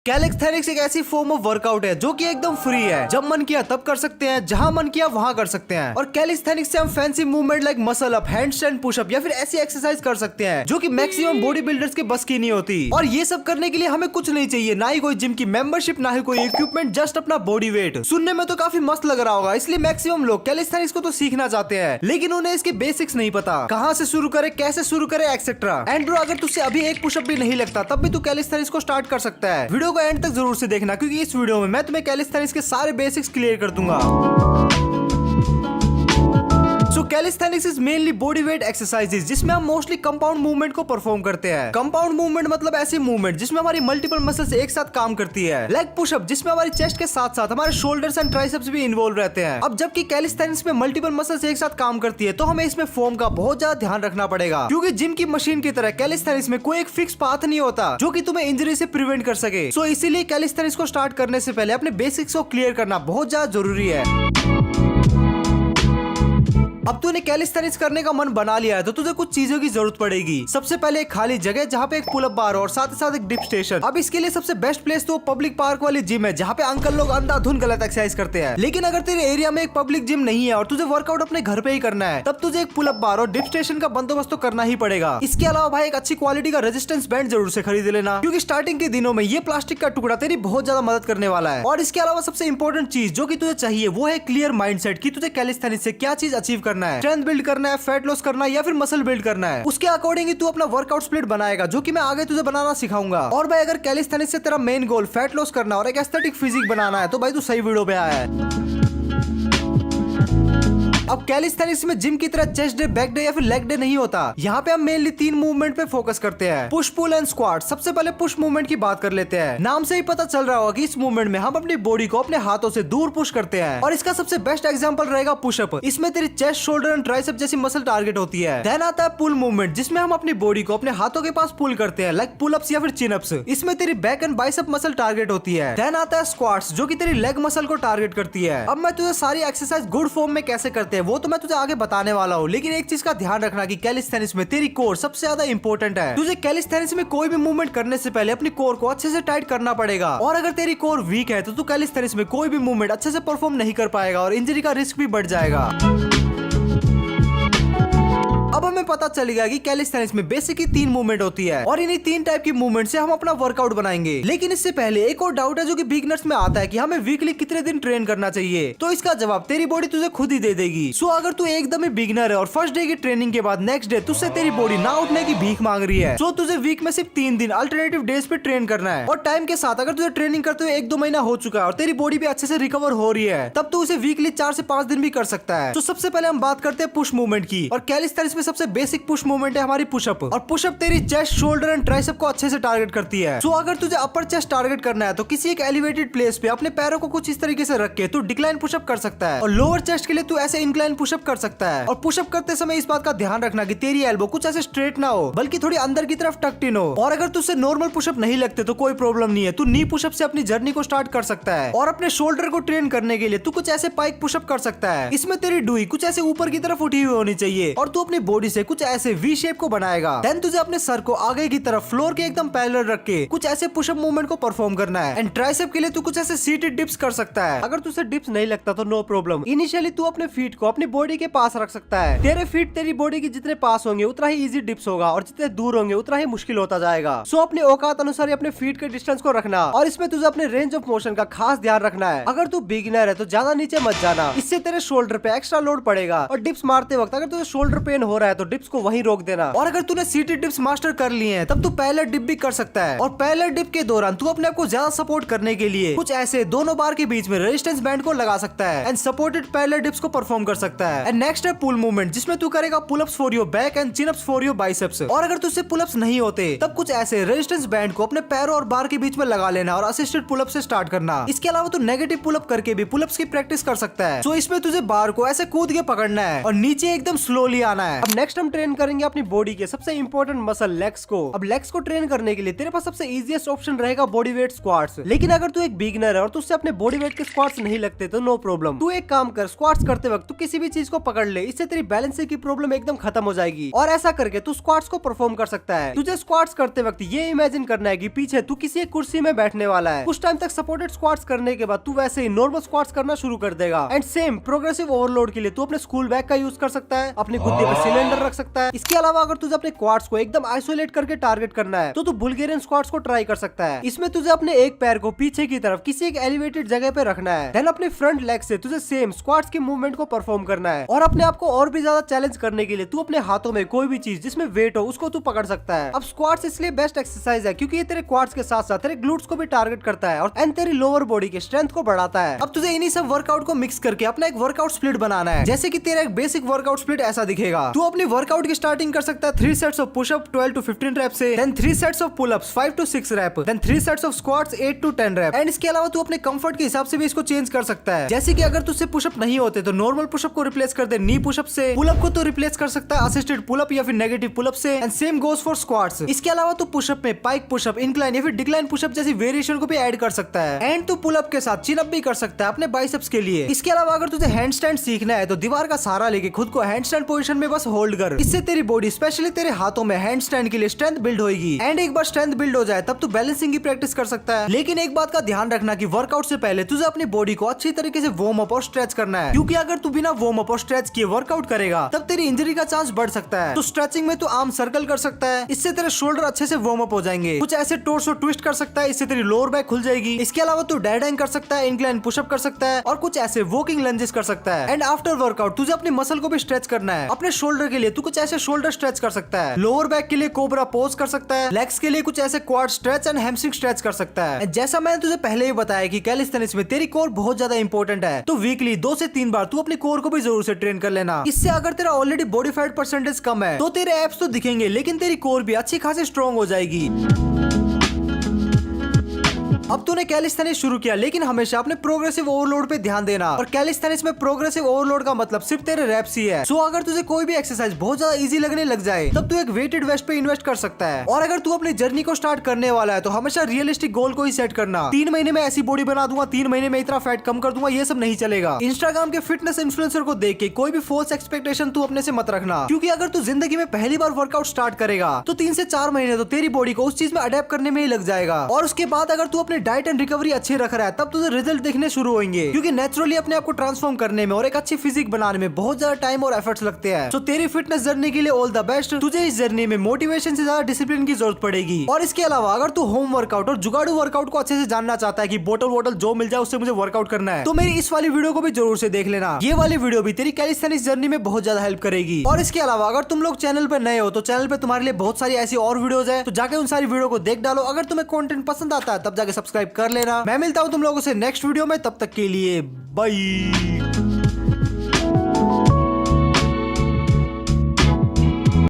Calisthenics एक ऐसी form of workout है जो कि एकदम फ्री है। जब मन किया तब कर सकते हैं, जहां मन किया वहां कर सकते हैं। और कैलिस्थेनिक्स से हम fancy movement like muscle up, handstand, pushup या फिर ऐसी एक्सरसाइज कर सकते हैं जो कि मैक्सिमम बॉडी बिल्डर्स के बस की नहीं होती। और ये सब करने के लिए हमें कुछ नहीं चाहिए, ना ही कोई जिम की मेंबरशिप, ना ही कोई इक्विपमेंट, जस्ट अपना बॉडी वेट। सुनने में तो काफी मस्त लग रहा होगा, इसलिए मैक्सिमम लोग कैलिस्थेनिक्स को तो सीखना चाहते हैं, लेकिन उन्हें इसके बेसिक्स नहीं पता, कहाँ से शुरू करे, कैसे शुरू करे, एक्सेट्रा। एंड ब्रो, अगर तुझसे अभी एक पुशअप भी नहीं लगता तब भी तू कैलिस्थेनिक्स को स्टार्ट कर सकता है। वीडियो को एंड तक जरूर से देखना, क्योंकि इस वीडियो में मैं तुम्हें कैलिस्थेनिक्स के सारे बेसिक्स क्लियर कर दूंगा। So calisthenics is mainly body weight exercises जिसमें हम मोस्टली कंपाउंड मूवमेंट को परफॉर्म करते हैं। कंपाउंड मूवमेंट मतलब ऐसी मूवमेंट जिसमें हमारी मल्टीपल मसल्स एक साथ काम करती है। लाइक पुशअप जिसमें हमारी चेस्ट के साथ साथ हमारे शोल्डर्स एंड ट्राइसेप्स भी इन्वॉल्व रहते हैं। अब जबकि कैलिस्थेनिक्स में मल्टीपल मसल्स एक साथ काम करती है, तो हमें इसमें फॉर्म का बहुत ज्यादा ध्यान रखना पड़ेगा, क्योंकि जिम की मशीन की तरह कैलिस्थेनिक्स में कोई एक फिक्स पाथ नहीं होता जो कि तुम्हें इंजरी से प्रिवेंट कर सके। सो इसीलिए कैलिस्थेनिक्स को स्टार्ट करने से पहले अपने बेसिक्स को क्लियर करना बहुत ज्यादा जरूरी है। अब तूने कैलिस्थेनिक्स करने का मन बना लिया है तो तुझे कुछ चीजों की जरूरत पड़ेगी। सबसे पहले एक खाली जगह जहाँ पे एक पुलअप बार और साथ ही साथ एक डिप स्टेशन। अब इसके लिए सबसे बेस्ट प्लेस तो पब्लिक पार्क वाली जिम है, जहाँ पे अंकल लोग अंधाधुन गलत एक्सरसाइज करते हैं। लेकिन अगर तेरे एरिया में एक पब्लिक जिम नहीं है और तुझे वर्कआउट अपने घर पे ही करना है, तब तुझे एक पुलअप बार और डिप स्टेशन का बंदोबस्त तो करना ही पड़ेगा। इसके अलावा भाई एक अच्छी क्वालिटी का रेजिस्टेंस बैंड जरूर से खरीद लेना, क्योंकि स्टार्टिंग के दिनों में ये प्लास्टिक का टुकड़ा तेरी बहुत ज्यादा मदद करने वाला है। और इसके अलावा सबसे इंपॉर्टेंट चीज जो कि तुझे चाहिए वो है क्लियर माइंडसेट कि तुझे कैलिस्थेनिक्स से क्या चीज अचीव करना है, स्ट्रेंथ बिल्ड करना है, फैट लॉस करना है या फिर मसल बिल्ड करना है। उसके अकॉर्डिंग ही तू अपना वर्कआउट स्प्लिट बनाएगा, जो कि मैं आगे तुझे बनाना सिखाऊंगा। और भाई अगर कैलिस्थेनिक्स से तेरा मेन गोल फैट लॉस करना और एक एस्थेटिक फिजिक बनाना है, तो भाई तू सही वीडियो पे आया है। अब कैलिस्थेनिक्स में जिम की तरह चेस्ट डे, बैक डे या फिर लेग डे नहीं होता। यहाँ पे हम मेनली 3 मूवमेंट पे फोकस करते हैं, पुश, पुल एंड स्क्वाट। सबसे पहले पुश मूवमेंट की बात कर लेते हैं। नाम से ही पता चल रहा होगा कि इस मूवमेंट में हम अपनी बॉडी को अपने हाथों से दूर पुश करते हैं, और इसका सबसे बेस्ट एग्जांपल रहेगा पुशअप। इसमें तेरी चेस्ट, शोल्डर एंड ट्राइसेप जैसी मसल टारगेट होती है। देन आता है पुल मूवमेंट, जिसमें हम अपनी बॉडी को अपने हाथों के पास पुल करते हैं, लाइक पुल अप्स या फिर चिन अप्स। इसमें तेरी back and bicep muscle target होती है। देन आता है स्क्वाट्स, जो कि तेरी लेग मसल को टारगेट करती है। अब मैं तुझे सारी एक्सरसाइज गुड फॉर्म में कैसे करते हैं वो तो मैं तुझे आगे बताने वाला हूँ, लेकिन एक चीज का ध्यान रखना कि कैलिस्थेनिक्स में तेरी कोर सबसे ज्यादा इंपॉर्टेंट है। तुझे कैलिस्थेनिक्स में कोई भी मूवमेंट करने से पहले अपनी कोर को अच्छे से टाइट करना पड़ेगा, और अगर तेरी कोर वीक है तो तू कैलिस्थेनिक्स में कोई भी मूवमेंट अच्छे से परफॉर्म नहीं कर पाएगा और इंजरी का रिस्क भी बढ़ जाएगा। अब हमें पता चल गया कि कैलिस्थेनिक्स में बेसिक ही 3 मूवमेंट होती है, और इन्हीं 3 टाइप की मूवमेंट से हम अपना वर्कआउट बनाएंगे। लेकिन इससे पहले एक और डाउट है जो कि बिगिनर्स में आता है कि हमें वीकली कितने दिन ट्रेन करना चाहिए। तो इसका जवाब तेरी बॉडी तुझे खुद ही दे देगी। सो अगर तू एकदम ही बिगिनर है और फर्स्ट डे की ट्रेनिंग के बाद नेक्स्ट डे तुझसे तेरी बॉडी ना उठने की भीख मांग रही है, तो तुझे वीक में सिर्फ 3 दिन अल्टरनेटिव डेज पे ट्रेन करना है। और टाइम के साथ अगर तुझे ट्रेनिंग करते हुए 1-2 महीना हो चुका है और तेरी बॉडी भी अच्छे से रिकवर हो रही है, तब तू उसे वीकली 4 से 5 दिन भी कर सकता है। तो सबसे पहले हम बात करते हैं पुश मूवमेंट की, और कैलिस्थेनिक्स में सबसे बेसिक पुश मूवमेंट है हमारी पुशअप। और पुशअप तेरी चेस्ट, शोल्डर एंड ट्राइसेप को अच्छे से टारगेट करती है। सो अगर तुझे अपर चेस्ट टारगेट करना है तो किसी एक एलिवेटेड प्लेस पे अपने पैरों को कुछ इस तरीके से रख के तू डिक्लाइन पुशअप कर सकता है, और लोअर चेस्ट के लिए तू ऐसे इंक्लाइन पुशअप कर सकता है। और पुशअप करते समय इस बात का ध्यान रखना कि तेरी एल्बो कुछ ऐसे स्ट्रेट ना हो, बल्कि थोड़ी अंदर की तरफ टक्ड इन हो। और अगर तुझसे नॉर्मल पुशअप नहीं लगते तो कोई प्रॉब्लम नहीं है, तू नी पुशअप से अपनी जर्नी को स्टार्ट कर सकता है। और अपने शोल्डर को ट्रेन करने के लिए तू कुछ ऐसे पाइक पुशअप कर सकता है। इसमें तेरी डुई कुछ ऐसे ऊपर की तरफ उठी हुई होनी चाहिए, और तू अपनी बॉडी से कुछ ऐसे वी शेप को बनाएगा। देन तुझे अपने सर को आगे की तरफ फ्लोर के एकदम पैरेलल रख के कुछ ऐसे पुशअप मूवमेंट को परफॉर्म करना है। एंड ट्राइसेप के लिए तू कुछ ऐसे सीटेड डिप्स कर सकता है। अगर तुझे डिप्स नहीं लगता तो नो प्रॉब्लम, इनिशियली तू अपने फीट को अपनी बॉडी के पास रख सकता है। तेरे फीट तेरी बॉडी के जितने पास होंगे उतना ही इजी डिप्स होगा, और जितने दूर होंगे उतना ही मुश्किल होता जाएगा। सो अपने औकात अनुसार अपने फीट के डिस्टेंस को रखना, और इसमें तुझे अपने रेंज ऑफ मोशन का खास ध्यान रखना है। अगर तू बिगिनर है तो ज्यादा नीचे मत जाना, इससे तेरे शोल्डर पे एक्स्ट्रा लोड पड़ेगा। और डिप्स मारते वक्त अगर तुझे शोल्डर पेन हो रहा है तो डिप्स को वहीं रोक देना। और अगर तूने सीटेड डिप्स मास्टर कर लिए हैं तब तू पैरेलल डिप भी कर सकता है। और पैरेलल डिप के दौरान तू अपने आप को ज्यादा सपोर्ट करने के लिए कुछ ऐसे दोनों बार के बीच में रेजिस्टेंस बैंड को लगा सकता है, एंड सपोर्टेड पैरेलल डिप्स को परफॉर्म कर सकता है। एंड नेक्स्ट है पुल मूवमेंट, जिसमें तू करेगा pullups for your back and chin ups for your biceps. और अगर तुझसे पुलअप्स नहीं होते तब कुछ ऐसे रेजिस्टेंस बैंड को अपने पैरों और बार के बीच में लगा लेना और असिस्टेड पुलअप से स्टार्ट करना। इसके अलावा तू नेगेटिव पुलअप करके भी पुलअप्स की प्रैक्टिस कर सकता है। तो इसमें तुझे बार को ऐसे कूद के पकड़ना है और नीचे एकदम स्लोली आना है। अब अब नेक्स्ट हम ट्रेन करेंगे अपनी बॉडी के सबसे इंपॉर्टेंट मसल लेग्स को। अब लेग्स को ट्रेन करने के लिए तेरे पास सबसे इजीएस्ट ऑप्शन रहेगा बॉडी वेट स्क्वाट्स। लेकिन अगर तू एक बिगिनर है और तुझसे अपने बॉडी वेट के स्क्वाट्स नहीं लगते तो नो प्रॉब्लम, तू एक काम कर, स्क्वाट्स करते वक्त तू किसी भी चीज को पकड़ ले, इससे तेरी बैलेंसिंग की प्रॉब्लम एकदम खत्म हो जाएगी। और ऐसा करके तू स्क्वाट्स को परफॉर्म कर सकता है। तुझे स्क्वाट्स करते वक्त ये इमेजिन करना है कि पीछे तू किसी एक कुर्सी में बैठने वाला है। कुछ टाइम तक सपोर्टेड स्क्वाट्स करने के बाद तू वैसे ही नॉर्मल स्क्वाट्स करना शुरू कर देगा। एंड सेम प्रोग्रेसिव ओवरलोड के लिए तू अपने स्कूल बैग का यूज कर सकता है, अपने गुद्दे पे सिलेंडर रख सकता है। इसके अलावा अगर तुझे अपने क्वाड्स को एकदम आइसोलेट करके टारगेट करना है तो तू बुल्गेरियन स्क्वाट्स को ट्राई कर सकता है। इसमें तुझे अपने एक पैर को पीछे की तरफ किसी एक एलिवेटेड जगह पे रखना है। देन अपने फ्रंट लेग से तुझे सेम स्क्वाट्स के मूवमेंट को परफॉर्म करना है। और अपने आप को और भी ज्यादा चैलेंज करने के लिए तू अपने हाथों में कोई भी चीज जिसमें वेट हो उसको तू पकड़ सकता है। अब स्क्वाट्स इसलिए बेस्ट एक्सरसाइज है क्योंकि ये तेरे क्वाड्स के साथ साथ तेरे ग्लूट्स को भी टारगेट करता है और एंड तेरी लोअर बॉडी के स्ट्रेंथ को बढ़ाता है। अब तुझे इन्हीं सब वर्कआउट को मिक्स करके अपना एक वर्कआउट स्प्लिट बनाना है। जैसे कि तेरा एक बेसिक वर्कआउट स्प्लिट ऐसा दिखेगा। तू अपनी वर्कआउट की स्टार्टिंग कर सकता है 3 sets of pushup 12 to 15 rep से, then 3 sets of pullups 5 to 6 rep, then 3 sets of squats 8 to 10 rep. And इसके अलावा तू अपने कंफर्ट के हिसाब से भी इसको चेंज कर सकता है। जैसे कि अगर तुझसे पुशअप नहीं होते तो नॉर्मल पुशअप को रिप्लेस कर दे नी पुशअप से, पुलअप को तो रिप्लेस कर सकता है असिस्टेड पुलअप या फिर नेगेटिव पुलअप से। And same goes for squats. इसके अलावा तू पुशअप में पाइक पुशअप, इंक्लाइन या फिर डिक्लाइन पुशअप जैसी वेरिएशन को भी ऐड कर सकता है। एंड तू पुलअप के साथ चिन अप भी कर सकता है अपने बाइसेप्स के लिए। इसके अलावा अगर तुझे हैंड स्टैंड सीखना है तो दीवार का सहारा लेके खुद को हैंड स्टैंड पोजीशन में बस होल्ड कर। इससे तेरी बॉडी स्पेशली तेरे हाथों में हैंड स्टैंड के लिए स्ट्रेंथ बिल्ड होगी। एंड एक बार स्ट्रेंथ बिल्ड हो जाए तब तू बैलेंसिंग की प्रैक्टिस कर सकता है। लेकिन एक बात का ध्यान रखना कि वर्कआउट से पहले तुझे अपनी बॉडी को अच्छी तरीके से वार्म अप और स्ट्रेच करना है, क्योंकि अगर तू बिना वार्म अप और स्ट्रेच किए वर्कआउट करेगा तब तेरी इंजरी का चांस बढ़ सकता है। तो स्ट्रेचिंग में तू आर्म सर्कल कर सकता है, इससे तेरे शोल्डर अच्छे से वार्म अप हो जाएंगे। कुछ ऐसे टोर्सो ट्विस्ट कर सकता है, इससे तेरी लोअर बैक खुल जाएगी। इसके अलावा तू डेड हैंग कर सकता है, इंक्लाइन पुशअप कर सकता है और कुछ ऐसे वॉकिंग लंजेस कर सकता है। एंड आफ्टर वर्कआउट तुझे अपनी मसल को भी स्ट्रेच करना है। अपने शोल्डर के लिए तू कुछ ऐसे शोल्डर स्ट्रेच कर सकता है, लोअर बैक के लिए कोबरा पोज कर सकता है, लेग्स के लिए कुछ ऐसे quad stretch and hamstring stretch कर सकता है। जैसा मैंने तुझे पहले ही बताया कि कैलिस्थेनिक्स में तेरी कोर बहुत ज्यादा इंपॉर्टेंट है, तो वीकली 2 से 3 बार तू अपनी कोर को भी जरूर से ट्रेन कर लेना। इससे अगर तेरा ऑलरेडी बॉडी फैट परसेंटेज कम है तो तेरे एब्स तो दिखेंगे लेकिन तेरी कोर भी अच्छी खासी स्ट्रॉन्ग हो जाएगी। अब तूने कैलिस्थेनिक्स शुरू किया लेकिन हमेशा अपने प्रोग्रेसिव ओवरलोड पे ध्यान देना। और कैलिस्थेनिक्स में प्रोग्रेसिव ओवरलोड का मतलब सिर्फ तेरे रेप्स ही है। सो अगर तुझे कोई भी एक्सरसाइज बहुत ज्यादा इजी लगने लग जाए तब तू एक वेटेड वेस्ट पे इन्वेस्ट कर सकता है। और अगर तू अपनी जर्नी को स्टार्ट करने वाला है तो हमेशा रियलिस्टिक गोल को ही सेट करना। 3 महीने में ऐसी बॉडी बना दूंगा, 3 महीने में इतना फैट कम कर दूंगा, ये सब नहीं चलेगा। इंस्टाग्राम के फिटनेस इन्फ्लुएंसर को देख के कोई भी फॉल्स एक्सपेक्टेशन तू अपने से मत रखना, क्योंकि अगर तू जिंदगी में पहली बार वर्कआउट स्टार्ट करेगा तो 3 से 4 महीने तो तेरी बॉडी को उस चीज में अडेप्ट करने में ही लग जाएगा। और उसके बाद अगर तू अपनी डाइट एंड रिकवरी अच्छे रख रहा है तब तुझे रिजल्ट दिखने शुरू होंगे, क्योंकि नेचुरली अपने आप को ट्रांसफॉर्म करने में और एक अच्छी फिजिक बनाने में बहुत ज्यादा टाइम और एफर्ट्स लगते हैं। तो तेरी फिटनेस जर्नी के लिए ऑल द बेस्ट। तुझे इस जर्नी में मोटिवेशन से ज्यादा डिसिप्लिन की जरूरत पड़ेगी। और इसके अलावा अगर तू होम वर्कआउट और जुगाड़ू वर्कआउट को अच्छे से जानना चाहता है कि बोतल वोटल जो मिल जाए उससे मुझे वर्कआउट करना है, तो मेरी इस वाली वीडियो को भी जरूर से देख लेना। ये वाली वीडियो भी तेरी कैलिस्थेनिक्स जर्नी में बहुत ज्यादा हेल्प करेगी। और इसके अलावा अगर तुम लोग चैनल पे नए हो तो चैनल पे तुम्हारे लिए बहुत सारी ऐसी और वीडियोस है, तो जाके उन सारी वीडियो को देख डालो। अगर तुम्हें कंटेंट पसंद आता है तब जाके सब्सक्राइब कर लेना। मैं मिलता हूँ तुम लोगों से नेक्स्ट वीडियो में, तब तक के लिए बाय।